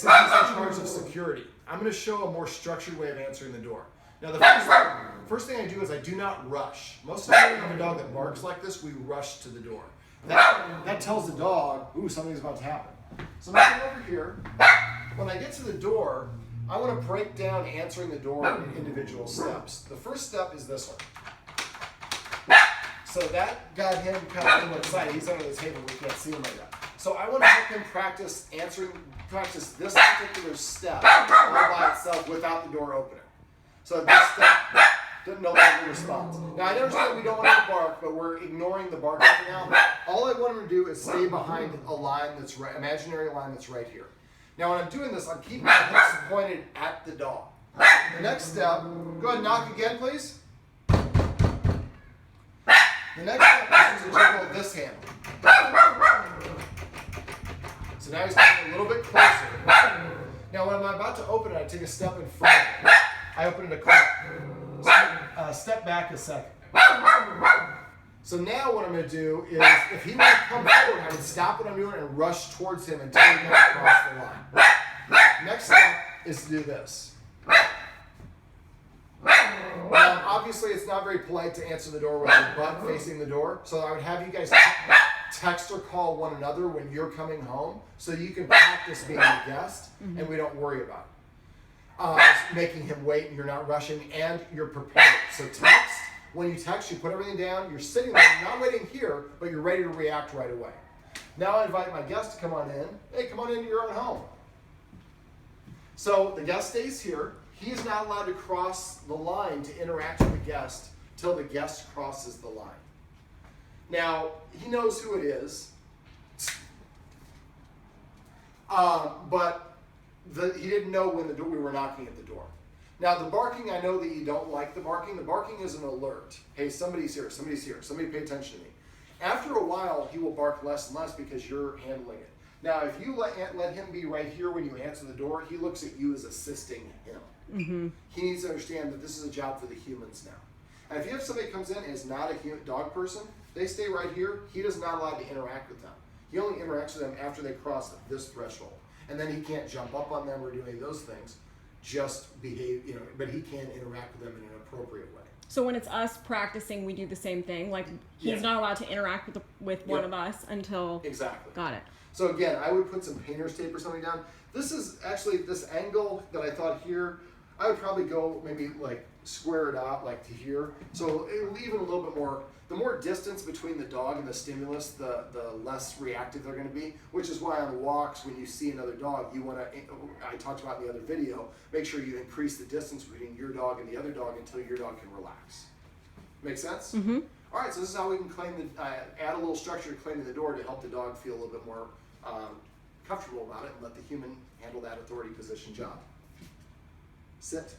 thinks that he's in charge of security. I'm going to show a more structured way of answering the door. Now, the first thing I do is I do not rush. Most of the time, when you have a dog that barks like this, we rush to the door. That tells the dog, ooh, something's about to happen. So I'm going to come over here. When I get to the door, I want to break down answering the door in individual steps. The first step is this one. So that got him kind of a little excited. He's under the table. We can't see him right now. So I want to help him practice this particular step all by itself without the door opening. So this step no longer responds. Now I understand we don't want him to bark, but we're ignoring the barking for now. All I want him to do is stay behind a line that's right, imaginary line that's right here. Now when I'm doing this, I'm keeping my hips pointed at the dog. The next step, go ahead and knock again, please. The next step is to jiggle this handle. So now he's getting a little bit closer. Now when I'm about to open it, I take a step in front of it. I open it a couple. Step back a second. So now what I'm going to do is, if he wants to come forward, I would stop what I'm doing and rush towards him until he goes across the line. Next step is to do this. Obviously, it's not very polite to answer the door with your butt facing the door, so I would have you guys text or call one another when you're coming home so you can practice being a guest and we don't worry about it. Making him wait and you're not rushing and you're prepared. So text, when you text, you put everything down, you're sitting there, you're not waiting here, but you're ready to react right away. Now I invite my guest to come on in. Hey, come on into your own home. So the guest stays here. He is not allowed to cross the line to interact with the guest till the guest crosses the line. Now, he knows who it is, but he didn't know when we were knocking at the door. Now, the barking, I know that you don't like the barking. The barking is an alert. Hey, somebody's here, somebody's here, somebody pay attention to me. After a while, he will bark less and less because you're handling it. Now, if you let him be right here when you answer the door, he looks at you as assisting him. Mm-hmm. He needs to understand that this is a job for the humans now. And if you have somebody who comes in and is not a dog person, they stay right here. He is not allowed to interact with them. He only interacts with them after they cross this threshold. And then he can't jump up on them or do any of those things. Just behave, but he can interact with them in an appropriate way. So when it's us practicing, we do the same thing. Like he's not allowed to interact with one of us until. Exactly. Got it. So again, I would put some painter's tape or something down. This is actually this angle that I thought here. I would probably go maybe like square it out like to here. So it will even a little bit more. The more distance between the dog and the stimulus, the less reactive they're going to be, which is why on walks, when you see another dog, you want to, I talked about in the other video, make sure you increase the distance between your dog and the other dog until your dog can relax. Make sense? Mm-hmm. All right, so this is how we can add a little structure to claiming the door to help the dog feel a little bit more comfortable about it and let the human handle that authority position job. Sit.